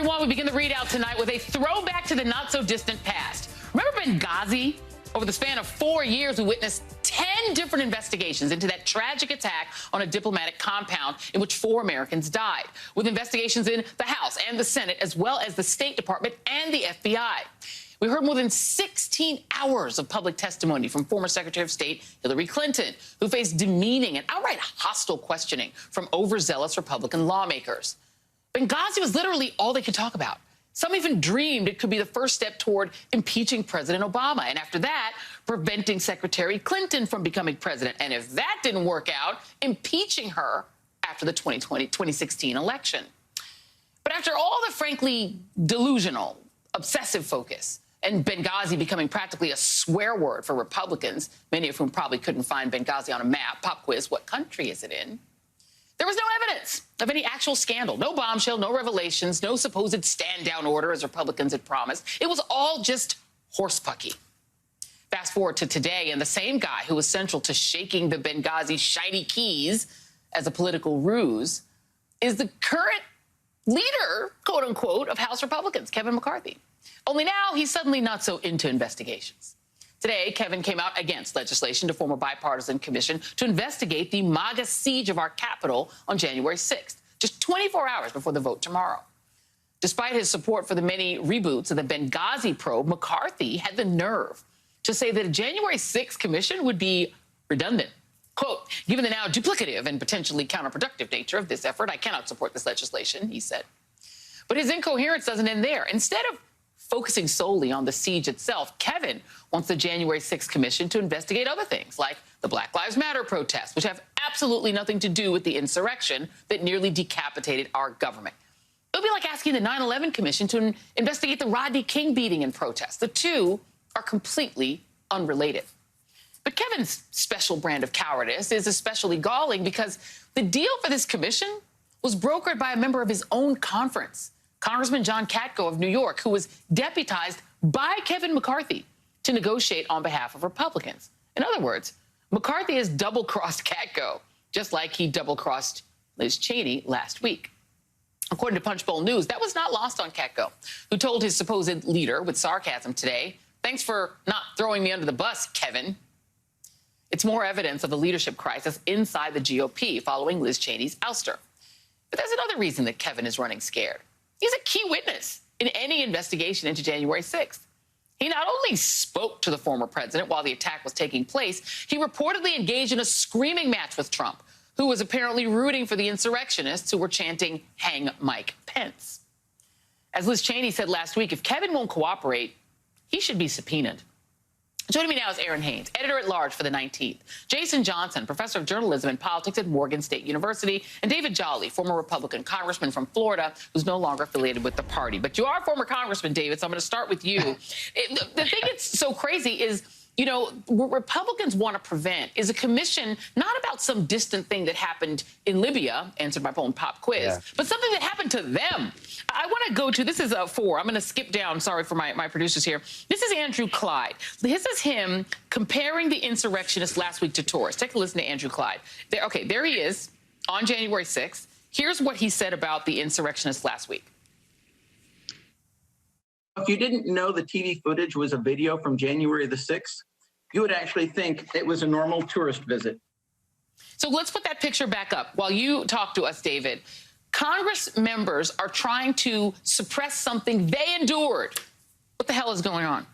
everyone. We begin the readout tonight with a throwback to the not-so-distant past. Remember Benghazi? Over the span of 4 years, we witnessed 10 different investigations into that tragic attack on a diplomatic compound in which 4 Americans died, with investigations in the House and the Senate, as well as the State Department and the FBI. We heard more than 16 hours of public testimony from former Secretary of State Hillary Clinton, who faced demeaning and outright hostile questioning from overzealous Republican lawmakers. Benghazi was literally all they could talk about. Some even dreamed it could be the first step toward impeaching President Obama, and after that, preventing Secretary Clinton from becoming president. And if that didn't work out, impeaching her after the 2016 election. But after all the frankly delusional, obsessive focus, and Benghazi becoming practically a swear word for Republicans, many of whom probably couldn't find Benghazi on a map, pop quiz, what country is it in? There was no evidence of any actual scandal, no bombshell, no revelations, no supposed stand-down order, as Republicans had promised. It was all just horsepucky. Fast forward to today, and the same guy who was central to shaking the Benghazi shiny keys as a political ruse is the current leader, quote-unquote, of House Republicans, Kevin McCarthy. Only now he's suddenly not so into investigations. Today, Kevin came out against legislation to form a bipartisan commission to investigate the MAGA siege of our Capitol on January 6th, just 24 hours before the vote tomorrow. Despite his support for the many reboots of the Benghazi probe, McCarthy had the nerve to say that a January 6th commission would be redundant. Quote, given the now duplicative and potentially counterproductive nature of this effort, I cannot support this legislation, he said. But his incoherence doesn't end there. Instead of focusing solely on the siege itself, Kevin wants the January 6th commission to investigate other things, like the Black Lives Matter protests, which have absolutely nothing to do with the insurrection that nearly decapitated our government. It would be like asking the 9/11 commission to investigate the Rodney King beating and protests. The two are completely unrelated. But Kevin's special brand of cowardice is especially galling because the deal for this commission was brokered by a member of his own conference, Congressman John Katko of New York, who was deputized by Kevin McCarthy to negotiate on behalf of Republicans. In other words, McCarthy has double-crossed Katko, just like he double-crossed Liz Cheney last week. According to Punchbowl News, that was not lost on Katko, who told his supposed leader with sarcasm today, "Thanks for not throwing me under the bus, Kevin." It's more evidence of the leadership crisis inside the GOP following Liz Cheney's ouster. But there's another reason that Kevin is running scared. He's a key witness in any investigation into January 6th. He not only spoke to the former president while the attack was taking place, he reportedly engaged in a screaming match with Trump, who was apparently rooting for the insurrectionists who were chanting, "Hang Mike Pence." As Liz Cheney said last week, if Kevin won't cooperate, he should be subpoenaed. Joining me now is Aaron Haynes, editor-at-large for the 19th, Jason Johnson, professor of journalism and politics at Morgan State University, and David Jolly, former Republican congressman from Florida, who's no longer affiliated with the party. But you are a former congressman, David, so I'm going to start with you. The thing that's so crazy is, you know, what Republicans want to prevent is a commission not about some distant thing that happened in Libya, answered my own pop quiz, but something that happened to them. I want to go to, this is 4. I'm going to skip down. Sorry for my producers here. This is Andrew Clyde. This is him comparing the insurrectionists last week to tourists. Take a listen to Andrew Clyde. There he is on January 6th. Here's what he said about the insurrectionists last week. If you didn't know the TV footage was a video from January the 6th, you would actually think it was a normal tourist visit. So let's put that picture back up while you talk to us, David. Congress members are trying to suppress something they endured. What the hell is going on?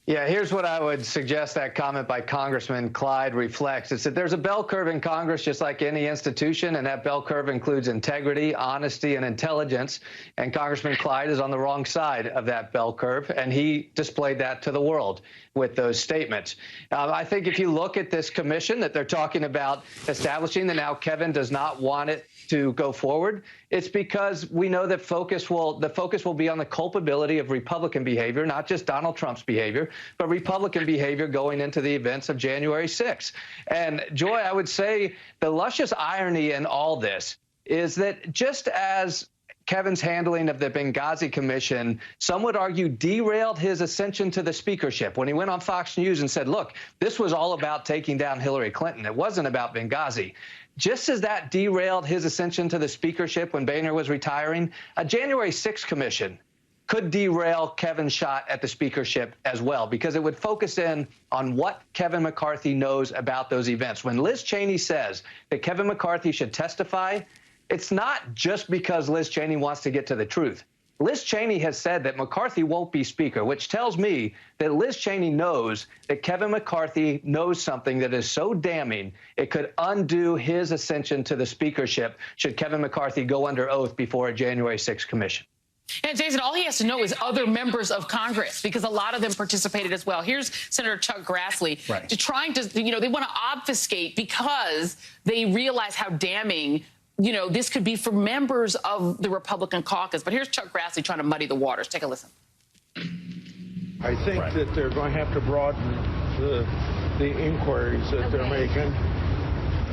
Yeah, here's what I would suggest that comment by Congressman Clyde reflects. It's that there's a bell curve in Congress, just like any institution, and that bell curve includes integrity, honesty, and intelligence. And Congressman Clyde is on the wrong side of that bell curve, and he displayed that to the world with those statements. I think if you look at this commission that they're talking about establishing, that now Kevin does not want it to go forward, it's because we know that the focus will be on the culpability of Republican behavior, not just Donald Trump's behavior, but Republican behavior going into the events of January 6th. And Joy, I would say the luscious irony in all this is that just as Kevin's handling of the Benghazi Commission, some would argue, derailed his ascension to the speakership when he went on Fox News and said, look, this was all about taking down Hillary Clinton. It wasn't about Benghazi. Just as that derailed his ascension to the speakership when Boehner was retiring, a January 6th commission could derail Kevin's shot at the speakership as well, because it would focus in on what Kevin McCarthy knows about those events. When Liz Cheney says that Kevin McCarthy should testify, it's not just because Liz Cheney wants to get to the truth. Liz Cheney has said that McCarthy won't be speaker, which tells me that Liz Cheney knows that Kevin McCarthy knows something that is so damning it could undo his ascension to the speakership should Kevin McCarthy go under oath before a January 6th commission. And Jason, all he has to know is other members of Congress, because a lot of them participated as well. Here's Senator Chuck Grassley trying to, they want to obfuscate because they realize how damning this could be for members of the Republican caucus. But here's Chuck Grassley trying to muddy the waters. Take a listen. I think that they're going to have to broaden the inquiries that they're making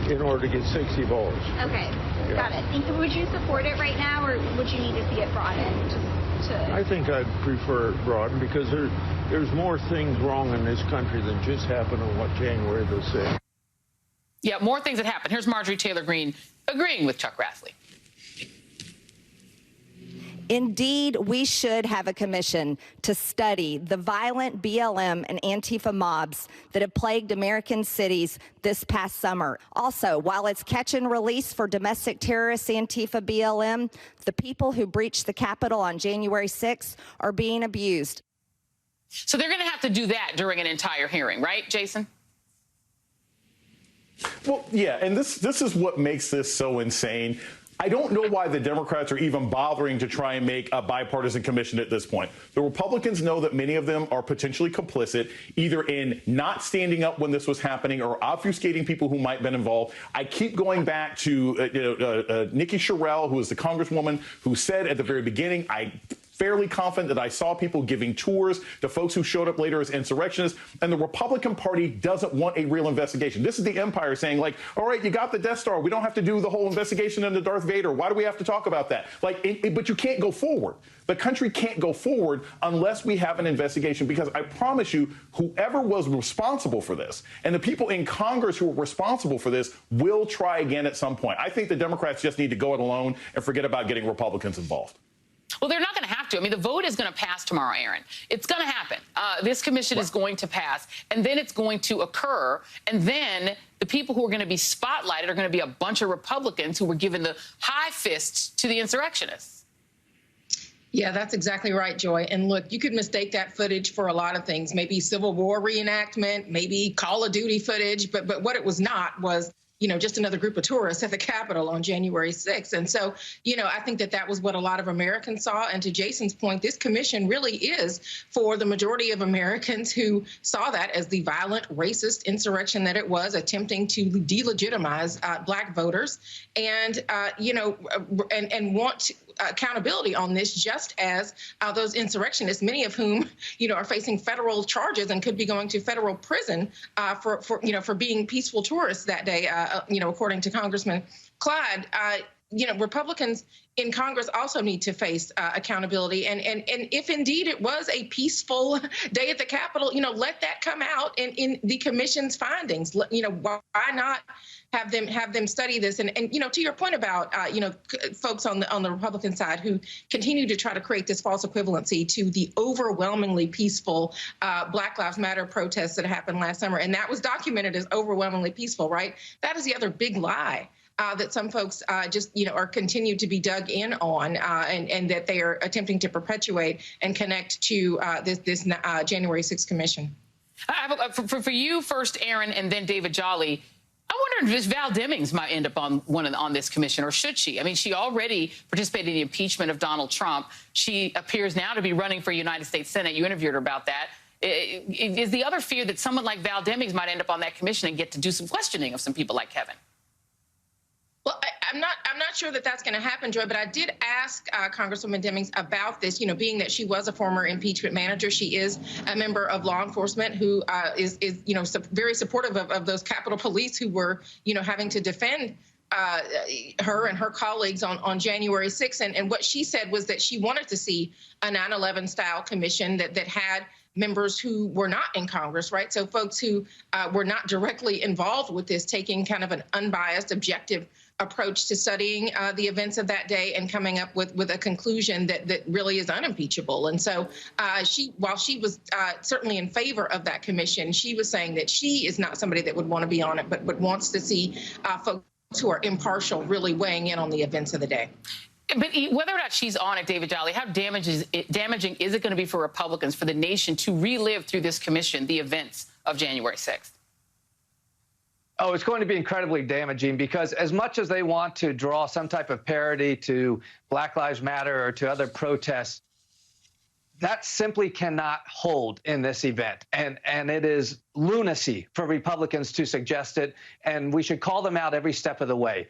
in order to get 60 votes. Okay, got it. And would you support it right now, or would you need to see it broadened? I think I'd prefer it broadened because there's more things wrong in this country than just happened on what January the 6th. Yeah, more things that happen. Here's Marjorie Taylor Greene agreeing with Chuck Grassley. Indeed, we should have a commission to study the violent BLM and Antifa mobs that have plagued American cities this past summer. Also, while it's catch and release for domestic terrorists Antifa BLM, the people who breached the Capitol on January 6th are being abused. So they're going to have to do that during an entire hearing, right, Jason? Well, yeah, and this is what makes this so insane. I don't know why the Democrats are even bothering to try and make a bipartisan commission at this point. The Republicans know that many of them are potentially complicit, either in not standing up when this was happening or obfuscating people who might have been involved. I keep going back to Nikki Sherrill, who is the congresswoman, who said at the very beginning, fairly confident that I saw people giving tours to folks who showed up later as insurrectionists, and the Republican Party doesn't want a real investigation. This is the empire saying, like, all right, you got the Death Star. We don't have to do the whole investigation into Darth Vader. Why do we have to talk about that? But you can't go forward. The country can't go forward unless we have an investigation, because I promise you, whoever was responsible for this and the people in Congress who were responsible for this will try again at some point. I think the Democrats just need to go it alone and forget about getting Republicans involved. Well, they're not going to have to. I mean, the vote is going to pass tomorrow, Aaron. It's going to happen. This commission is going to pass, and then it's going to occur, and then the people who are going to be spotlighted are going to be a bunch of Republicans who were given the high fists to the insurrectionists. Yeah, that's exactly right, Joy. And look, you could mistake that footage for a lot of things, maybe Civil War reenactment, maybe Call of Duty footage, but what it was not was just another group of tourists at the Capitol on January 6th. And so, I think that was what a lot of Americans saw. And to Jason's point, this commission really is for the majority of Americans who saw that as the violent, racist insurrection that it was, attempting to delegitimize Black voters and want accountability on this, just as those insurrectionists, many of whom, are facing federal charges and could be going to federal prison for being peaceful tourists that day, according to Congressman Clyde. Republicans in Congress also need to face accountability. And if indeed it was a peaceful day at the Capitol, let that come out in the commission's findings. Why not have them study this? And to your point about, folks on the Republican side who continue to try to create this false equivalency to the overwhelmingly peaceful Black Lives Matter protests that happened last summer. And that was documented as overwhelmingly peaceful, right? That is the other big lie. That some folks are continued to be dug in on, and that they are attempting to perpetuate and connect to this January 6th commission. For you first, Aaron, and then David Jolly, I wonder if Val Demings might end up on this commission, or should she? I mean, she already participated in the impeachment of Donald Trump. She appears now to be running for United States Senate. You interviewed her about that. Is the other fear that someone like Val Demings might end up on that commission and get to do some questioning of some people like Kevin? Well, I'm not sure that that's going to happen, Joy, but I did ask Congresswoman Demings about this, being that she was a former impeachment manager. She is a member of law enforcement who is very supportive of those Capitol Police who were, having to defend her and her colleagues on January 6th. And what she said was that she wanted to see a 9/11 style commission that had members who were not in Congress, right? So folks who were not directly involved with this, taking kind of an unbiased, objective approach to studying the events of that day and coming up with a conclusion that really is unimpeachable. And so while she was certainly in favor of that commission, she was saying that she is not somebody that would want to be on it, but wants to see folks who are impartial really weighing in on the events of the day. But whether or not she's on it, David Jolly, how damaging is it going to be for Republicans, for the nation, to relive through this commission the events of January 6th? Oh, it's going to be incredibly damaging, because as much as they want to draw some type of parody to Black Lives Matter or to other protests, that simply cannot hold in this event. And it is lunacy for Republicans to suggest it, and we should call them out every step of the way.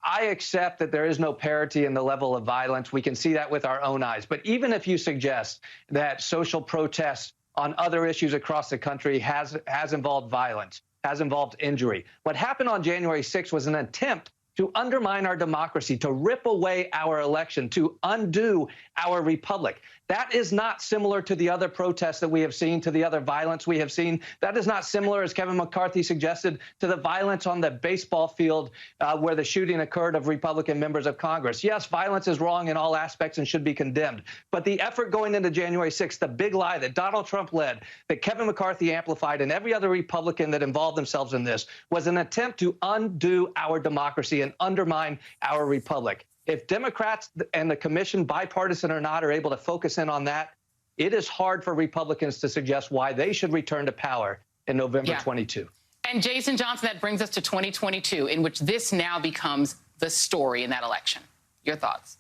I accept that there is no parity in the level of violence. We can see that with our own eyes. But even if you suggest that social protests on other issues across the country has involved violence, has involved injury, what happened on January 6th was an attempt to undermine our democracy, to rip away our election, to undo our republic. That is not similar to the other protests that we have seen, to the other violence we have seen. That is not similar, as Kevin McCarthy suggested, to the violence on the baseball field where the shooting occurred of Republican members of Congress. Yes, violence is wrong in all aspects and should be condemned. But the effort going into January 6th, the big lie that Donald Trump led, that Kevin McCarthy amplified, and every other Republican that involved themselves in this, was an attempt to undo our democracy and undermine our republic. If Democrats and the commission, bipartisan or not, are able to focus in on that, it is hard for Republicans to suggest why they should return to power in November 22. And Jason Johnson, that brings us to 2022, in which this now becomes the story in that election. Your thoughts?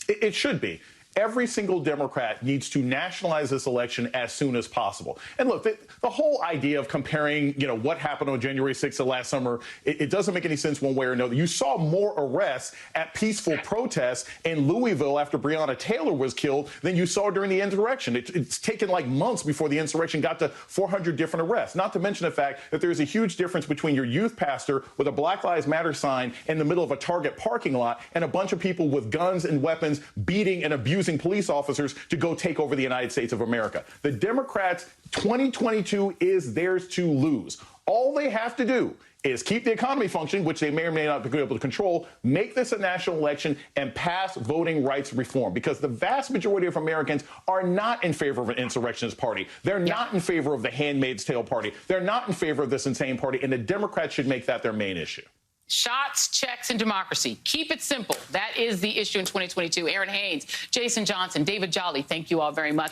It should be. Every single Democrat needs to nationalize this election as soon as possible. And look, the whole idea of comparing, what happened on January 6th of last summer, it doesn't make any sense one way or another. You saw more arrests at peaceful protests in Louisville after Breonna Taylor was killed than you saw during the insurrection. It's taken like months before the insurrection got to 400 different arrests, not to mention the fact that there's a huge difference between your youth pastor with a Black Lives Matter sign in the middle of a Target parking lot and a bunch of people with guns and weapons beating and abusing police officers to go take over the United States of America. The Democrats, 2022 is theirs to lose. All they have to do is keep the economy functioning, which they may or may not be able to control, make this a national election, and pass voting rights reform. Because the vast majority of Americans are not in favor of an insurrectionist party. They're not in favor of the Handmaid's Tale party. They're not in favor of this insane party, and the Democrats should make that their main issue. Shots, checks, and democracy. Keep it simple. That is the issue in 2022. Aaron Haynes, Jason Johnson, David Jolly, thank you all very much.